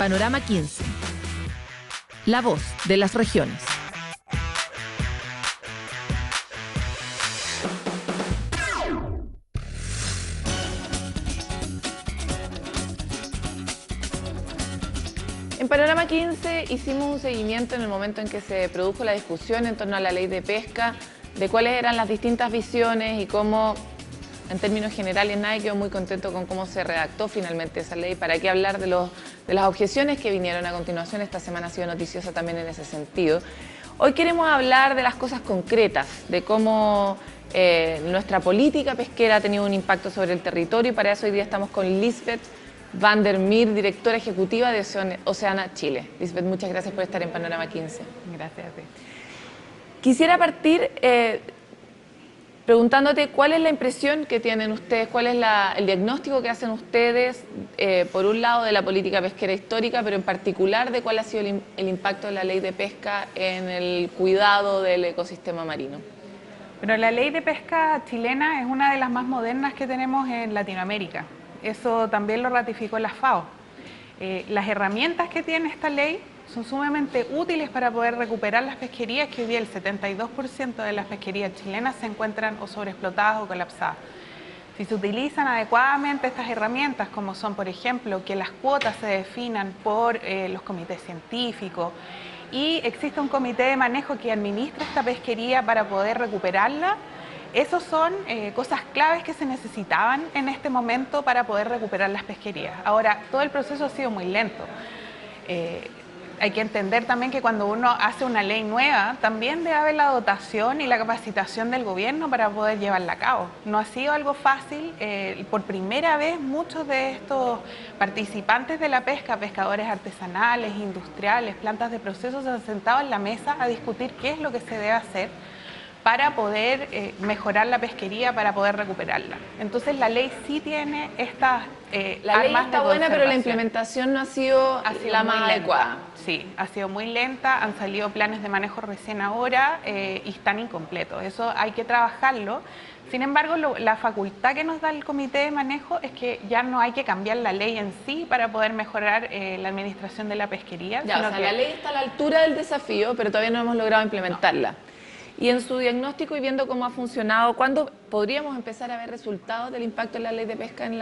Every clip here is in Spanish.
Panorama 15. La voz de las regiones. En Panorama 15 hicimos un seguimiento en el momento en que se produjo la discusión en torno a la ley de pesca, de cuáles eran las distintas visiones y cómo, en términos generales, nadie quedó muy contento con cómo se redactó finalmente esa ley. ¿Para qué hablar de las objeciones que vinieron a continuación? Esta semana ha sido noticiosa también en ese sentido. Hoy queremos hablar de las cosas concretas, de cómo nuestra política pesquera ha tenido un impacto sobre el territorio, y para eso hoy día estamos con Lisbeth van der Meer, directora ejecutiva de Oceana Chile. Lisbeth, muchas gracias por estar en Panorama 15. Gracias a ti. Quisiera partir preguntándote cuál es la impresión que tienen ustedes, cuál es el diagnóstico que hacen ustedes, por un lado, de la política pesquera histórica, pero en particular de cuál ha sido el impacto de la ley de pesca en el cuidado del ecosistema marino. Bueno, la ley de pesca chilena es una de las más modernas que tenemos en Latinoamérica. Eso también lo ratificó la FAO. Las herramientas que tiene esta ley son sumamente útiles para poder recuperar las pesquerías, que hoy día el 72% de las pesquerías chilenas se encuentran o sobreexplotadas o colapsadas. Si se utilizan adecuadamente estas herramientas, como son, por ejemplo, que las cuotas se definan por los comités científicos y existe un comité de manejo que administra esta pesquería para poder recuperarla, esas son cosas claves que se necesitaban en este momento para poder recuperar las pesquerías. Ahora, todo el proceso ha sido muy lento. Hay que entender también que cuando uno hace una ley nueva, también debe haber la dotación y la capacitación del gobierno para poder llevarla a cabo. No ha sido algo fácil. Por primera vez, muchos de estos participantes de la pesca, pescadores artesanales, industriales, plantas de proceso, se han sentado en la mesa a discutir qué es lo que se debe hacer para poder mejorar la pesquería, para poder recuperarla. Entonces la ley sí tiene estas la ley está buena, pero la implementación no ha sido la más adecuada. Sí, ha sido muy lenta, han salido planes de manejo recién ahora y están incompletos. Eso hay que trabajarlo. Sin embargo, la facultad que nos da el comité de manejo es que ya no hay que cambiar la ley en sí para poder mejorar la administración de la pesquería. Ya, o sea, la ley está a la altura del desafío, pero todavía no hemos logrado implementarla. No. Y en su diagnóstico y viendo cómo ha funcionado, ¿cuándo podríamos empezar a ver resultados del impacto de la ley de pesca en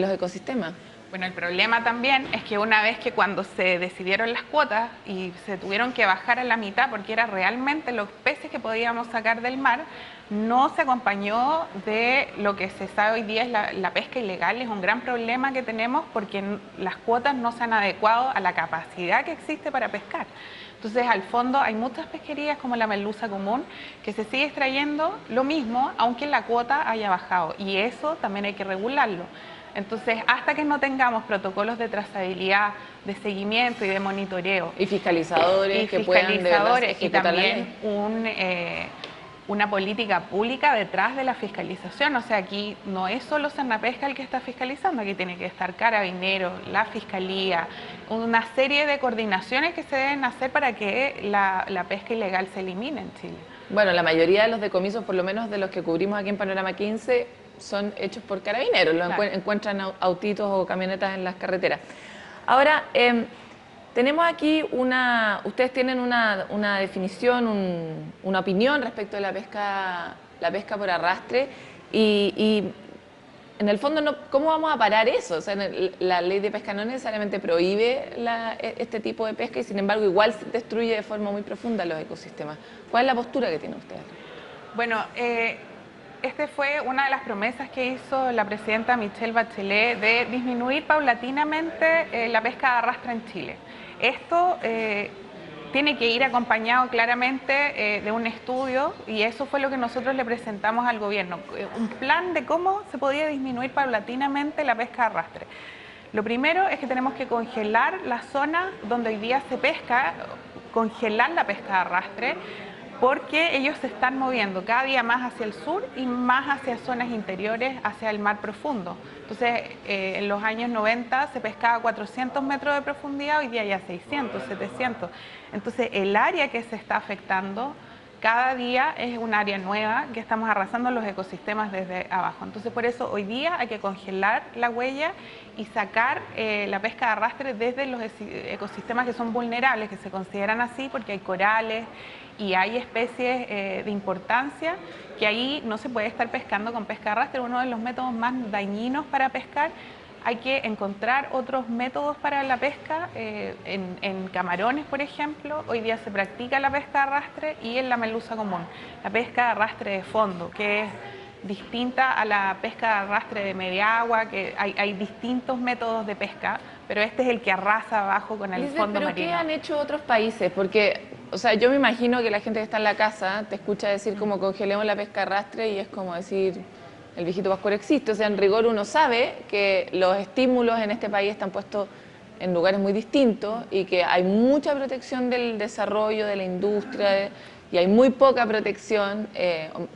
los ecosistemas? Bueno, el problema también es que una vez que cuando se decidieron las cuotas y se tuvieron que bajar a la mitad porque era realmente los peces que podíamos sacar del mar, no se acompañó de lo que se sabe hoy día es la pesca ilegal. Es un gran problema que tenemos porque las cuotas no se han adecuado a la capacidad que existe para pescar. Entonces, al fondo, hay muchas pesquerías como la merluza común que se sigue extrayendo lo mismo, aunque la cuota haya bajado. Y eso también hay que regularlo. Entonces, hasta que no tengamos protocolos de trazabilidad, de seguimiento y de monitoreo. Y fiscalizadores que puedan de verdad ejecutar la ley. Y también una política pública detrás de la fiscalización. O sea, aquí no es solo Senapesca el que está fiscalizando, aquí tiene que estar Carabineros, la Fiscalía, una serie de coordinaciones que se deben hacer para que la pesca ilegal se elimine en Chile. Bueno, la mayoría de los decomisos, por lo menos de los que cubrimos aquí en Panorama 15, son hechos por Carabineros, claro. Encuentran autitos o camionetas en las carreteras. Ahora, tenemos aquí ustedes tienen una definición, una opinión respecto de la pesca por arrastre y en el fondo, ¿cómo vamos a parar eso? O sea, la ley de pesca no necesariamente prohíbe este tipo de pesca y sin embargo igual destruye de forma muy profunda los ecosistemas. ¿Cuál es la postura que tienen ustedes? Bueno, esta fue una de las promesas que hizo la presidenta Michelle Bachelet de disminuir paulatinamente la pesca de arrastre en Chile. Esto tiene que ir acompañado claramente de un estudio y eso fue lo que nosotros le presentamos al gobierno, un plan de cómo se podía disminuir paulatinamente la pesca de arrastre. Lo primero es que tenemos que congelar la zona donde hoy día se pesca, congelar la pesca de arrastre, porque ellos se están moviendo cada día más hacia el sur y más hacia zonas interiores, hacia el mar profundo. Entonces, en los años 90 se pescaba a 400 metros de profundidad, hoy día ya 600, 700. Entonces, el área que se está afectando cada día es un área nueva que estamos arrasando los ecosistemas desde abajo. Entonces, por eso hoy día hay que congelar la huella y sacar la pesca de arrastre desde los ecosistemas que son vulnerables, que se consideran así porque hay corales y hay especies de importancia que ahí no se puede estar pescando con pesca de arrastre. Uno de los métodos más dañinos para pescar. Hay que encontrar otros métodos para la pesca, en camarones, por ejemplo. Hoy día se practica la pesca de arrastre y en la merluza común, la pesca de arrastre de fondo, que es distinta a la pesca de arrastre de media agua, que hay distintos métodos de pesca, pero este es el que arrasa abajo con el fondo marino. ¿Pero qué han hecho otros países? Porque, o sea, yo me imagino que la gente que está en la casa te escucha decir como congelemos la pesca de arrastre y es como decir... El viejito pascuero existe, o sea, en rigor uno sabe que los estímulos en este país están puestos en lugares muy distintos y que hay mucha protección del desarrollo de la industria y hay muy poca protección,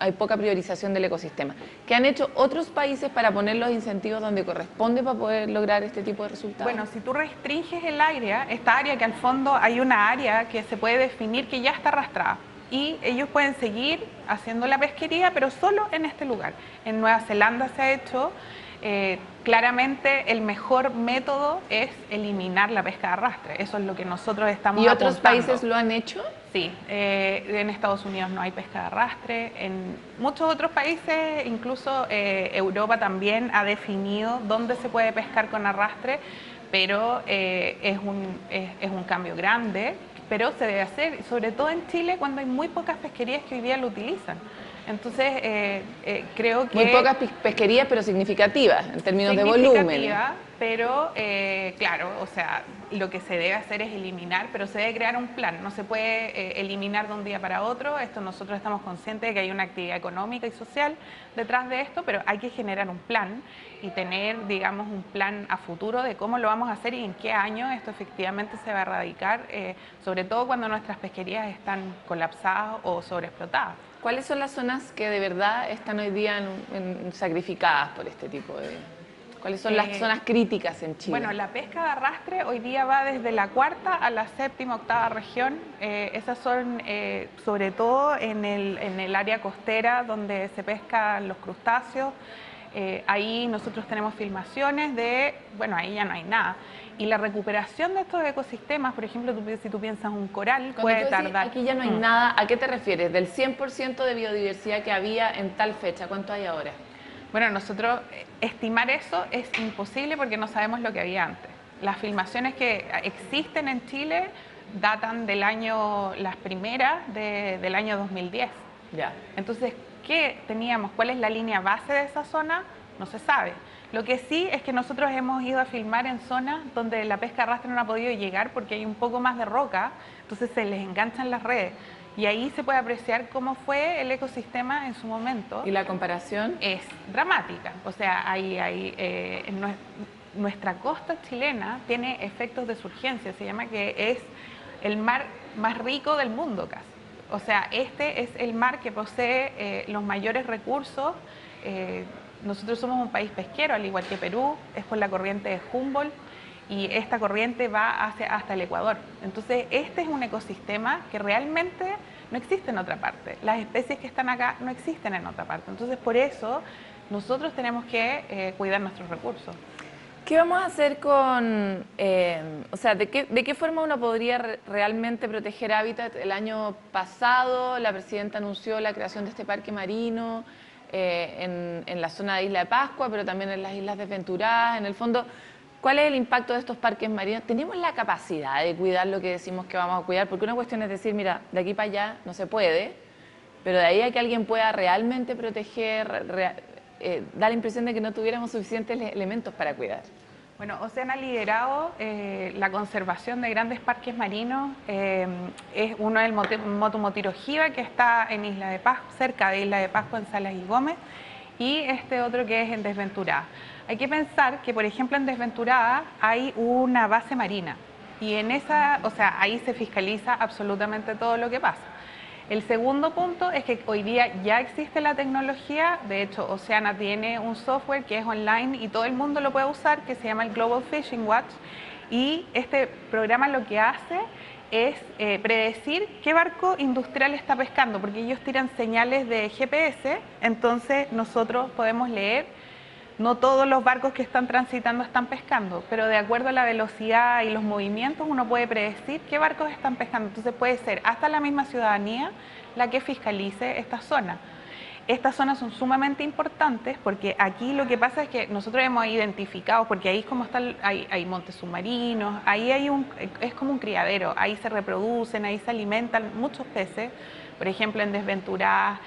hay poca priorización del ecosistema. ¿Qué han hecho otros países para poner los incentivos donde corresponde para poder lograr este tipo de resultados? Bueno, si tú restringes el área, esta área que al fondo hay una área que se puede definir que ya está arrastrada, y ellos pueden seguir haciendo la pesquería, pero solo en este lugar. En Nueva Zelanda se ha hecho, claramente el mejor método es eliminar la pesca de arrastre. Eso es lo que nosotros estamos apuntando. ¿Y otros países lo han hecho? Sí, en Estados Unidos no hay pesca de arrastre, en muchos otros países, incluso Europa también ha definido dónde se puede pescar con arrastre, pero es un cambio grande. Pero se debe hacer, sobre todo en Chile, cuando hay muy pocas pesquerías que hoy día lo utilizan. Entonces, creo que... Muy pocas pesquerías, pero significativas, en términos de volumen. Pero, claro, o sea, lo que se debe hacer es eliminar, pero se debe crear un plan. No se puede eliminar de un día para otro. Esto nosotros estamos conscientes de que hay una actividad económica y social detrás de esto, pero hay que generar un plan y tener, digamos, un plan a futuro de cómo lo vamos a hacer y en qué año esto efectivamente se va a erradicar, sobre todo cuando nuestras pesquerías están colapsadas o sobreexplotadas. ¿Cuáles son las zonas que de verdad están hoy día sacrificadas por este tipo de...? ¿Cuáles son las zonas críticas en Chile? Bueno, la pesca de arrastre hoy día va desde la cuarta a la séptima, octava región. Esas son sobre todo en el área costera donde se pescan los crustáceos. Ahí nosotros tenemos filmaciones de, bueno, ahí ya no hay nada. Y la recuperación de estos ecosistemas, por ejemplo, si tú piensas un coral, puede tardar. Aquí ya no hay nada, ¿a qué te refieres? Del 100% de biodiversidad que había en tal fecha, ¿cuánto hay ahora? Bueno, nosotros estimar eso es imposible porque no sabemos lo que había antes. Las filmaciones que existen en Chile datan del año, las primeras del año 2010. Ya. Entonces, ¿qué teníamos? ¿Cuál es la línea base de esa zona? No se sabe. Lo que sí es que nosotros hemos ido a filmar en zonas donde la pesca de arrastre no ha podido llegar porque hay un poco más de roca, entonces se les enganchan las redes. Y ahí se puede apreciar cómo fue el ecosistema en su momento. ¿Y la comparación? Es dramática. O sea, nuestra costa chilena tiene efectos de surgencia. Se llama que es el mar más rico del mundo casi. O sea, este es el mar que posee los mayores recursos. Nosotros somos un país pesquero, al igual que Perú, es por la corriente de Humboldt. Y esta corriente va hasta el Ecuador. Entonces, este es un ecosistema que realmente no existe en otra parte. Las especies que están acá no existen en otra parte. Entonces, por eso, nosotros tenemos que cuidar nuestros recursos. ¿Qué vamos a hacer con, o sea, de qué forma uno podría realmente proteger hábitat? El año pasado la presidenta anunció la creación de este parque marino en la zona de Isla de Pascua, pero también en las Islas Desventuradas. En el fondo, ¿cuál es el impacto de estos parques marinos? ¿Tenemos la capacidad de cuidar lo que decimos que vamos a cuidar? Porque una cuestión es decir, mira, de aquí para allá no se puede, pero de ahí a que alguien pueda realmente proteger, da la impresión de que no tuviéramos suficientes elementos para cuidar. Bueno, Ocean ha liderado la conservación de grandes parques marinos. Es uno del Motu Jiba, que está en Isla de Pascua, cerca de Isla de Pascua, en Salas y Gómez, y este otro que es en Desventurada. Hay que pensar que, por ejemplo, en Desventurada hay una base marina y en esa, o sea, ahí se fiscaliza absolutamente todo lo que pasa. El segundo punto es que hoy día ya existe la tecnología, de hecho Oceana tiene un software que es online y todo el mundo lo puede usar, que se llama el Global Fishing Watch, y este programa lo que hace es predecir qué barco industrial está pescando, porque ellos tiran señales de GPS, entonces nosotros podemos leer, no todos los barcos que están transitando están pescando, pero de acuerdo a la velocidad y los movimientos uno puede predecir qué barcos están pescando, entonces puede ser hasta la misma ciudadanía la que fiscalice esta zona. Estas zonas son sumamente importantes porque aquí lo que pasa es que nosotros hemos identificado, porque ahí es como hay montes submarinos, ahí es como un criadero, ahí se reproducen, ahí se alimentan muchos peces, por ejemplo en Desventuradas,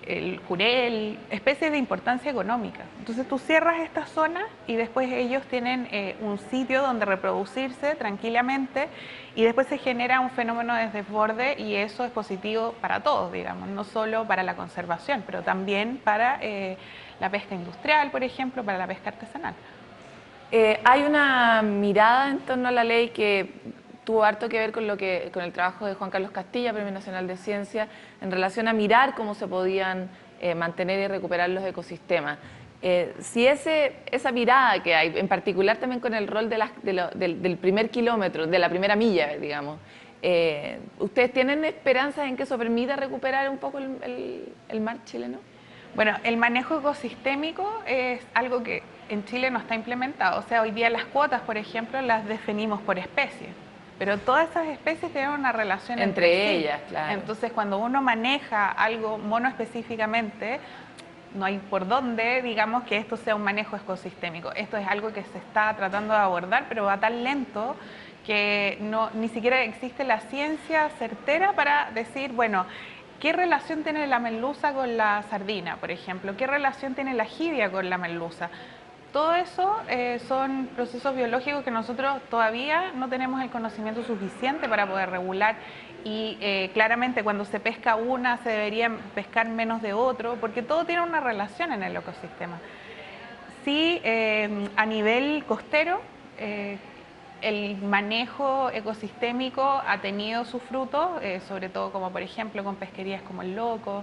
el jurel, especies de importancia económica. Entonces tú cierras esta zona y después ellos tienen un sitio donde reproducirse tranquilamente y después se genera un fenómeno de desborde y eso es positivo para todos, digamos, no solo para la conservación, pero también para la pesca industrial, por ejemplo, para la pesca artesanal. Hay una mirada en torno a la ley que tuvo harto que ver con el trabajo de Juan Carlos Castilla, Premio Nacional de Ciencia, en relación a mirar cómo se podían mantener y recuperar los ecosistemas. Si esa mirada que hay, en particular también con el rol del primer kilómetro, de la primera milla, digamos, ¿ustedes tienen esperanzas en que eso permita recuperar un poco el mar chileno? Bueno, el manejo ecosistémico es algo que en Chile no está implementado. O sea, hoy día las cuotas, por ejemplo, las definimos por especie. Pero todas esas especies tienen una relación entre ellas, claro. Entonces, cuando uno maneja algo monoespecíficamente, no hay por dónde, digamos, que esto sea un manejo ecosistémico. Esto es algo que se está tratando de abordar, pero va tan lento que ni siquiera existe la ciencia certera para decir, bueno, ¿qué relación tiene la merluza con la sardina, por ejemplo? ¿Qué relación tiene la jibia con la merluza? Todo eso son procesos biológicos que nosotros todavía no tenemos el conocimiento suficiente para poder regular y claramente cuando se pesca una se debería pescar menos de otro porque todo tiene una relación en el ecosistema. Sí, a nivel costero, el manejo ecosistémico ha tenido sus frutos, sobre todo como por ejemplo con pesquerías como el Loco,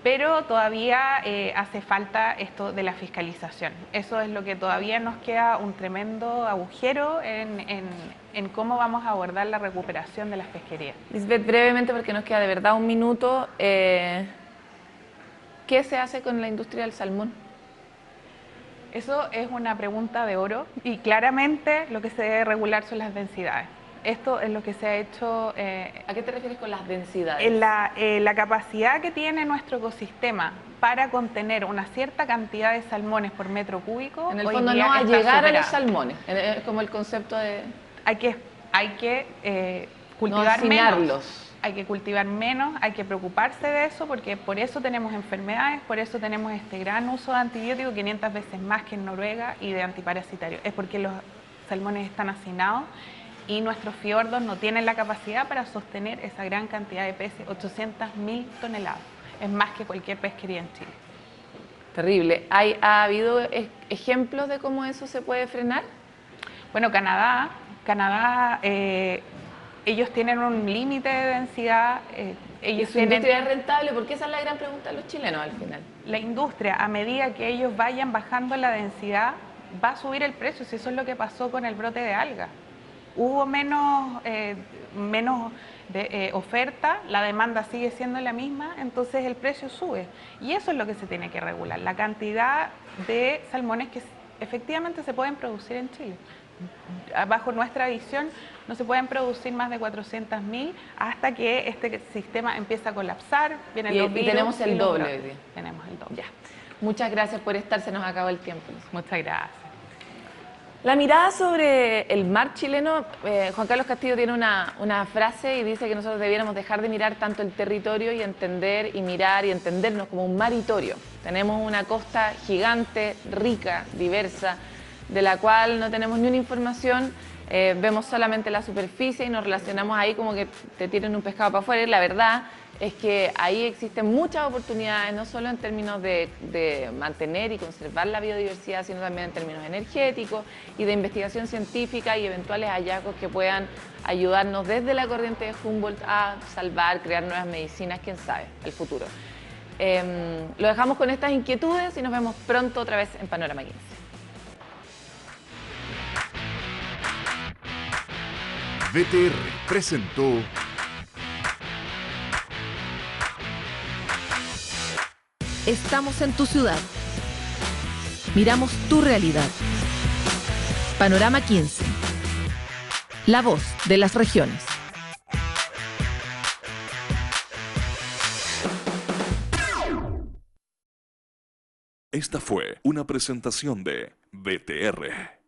pero todavía hace falta esto de la fiscalización. Eso es lo que todavía nos queda un tremendo agujero en cómo vamos a abordar la recuperación de las pesquerías. Lisbeth, brevemente porque nos queda de verdad un minuto, ¿qué se hace con la industria del salmón? Eso es una pregunta de oro y claramente lo que se debe regular son las densidades. Esto es lo que se ha hecho... ¿A qué te refieres con las densidades? En la capacidad que tiene nuestro ecosistema para contener una cierta cantidad de salmones por metro cúbico. En el fondo no a llegar a los salmones, es como el concepto de... Hay que cultivar menos. Hay que cultivar menos, hay que preocuparse de eso porque por eso tenemos enfermedades, por eso tenemos este gran uso de antibióticos, 500 veces más que en Noruega, y de antiparasitarios. Es porque los salmones están hacinados y nuestros fiordos no tienen la capacidad para sostener esa gran cantidad de peces, 800.000 toneladas. Es más que cualquier pesquería en Chile. Terrible. ¿Ha habido ejemplos de cómo eso se puede frenar? Bueno, Canadá, ellos tienen un límite de densidad. ¿Su industria es rentable? Porque esa es la gran pregunta de los chilenos al final. La industria, a medida que ellos vayan bajando la densidad, va a subir el precio, si eso es lo que pasó con el brote de algas. Hubo menos oferta, la demanda sigue siendo la misma, entonces el precio sube. Y eso es lo que se tiene que regular, la cantidad de salmones que efectivamente se pueden producir en Chile. Bajo nuestra visión no se pueden producir más de 400.000 hasta que este sistema empieza a colapsar. Vienen los virus, tenemos el doble hoy día. Tenemos el doble. Ya. Muchas gracias por estar, se nos acabó el tiempo. Muchas gracias. La mirada sobre el mar chileno, Juan Carlos Castillo tiene una frase y dice que nosotros debiéramos dejar de mirar tanto el territorio y entender y mirar y entendernos como un maritorio. Tenemos una costa gigante, rica, diversa, de la cual no tenemos ni una información, vemos solamente la superficie y nos relacionamos ahí como que te tiran un pescado para afuera. Y la verdad es que ahí existen muchas oportunidades, no solo en términos de mantener y conservar la biodiversidad, sino también en términos energéticos y de investigación científica y eventuales hallazgos que puedan ayudarnos desde la corriente de Humboldt a salvar, crear nuevas medicinas, quién sabe, el futuro. Lo dejamos con estas inquietudes y nos vemos pronto otra vez en Panorama 15. VTR presentó Estamos en tu ciudad. Miramos tu realidad. Panorama 15. La voz de las regiones. Esta fue una presentación de VTR.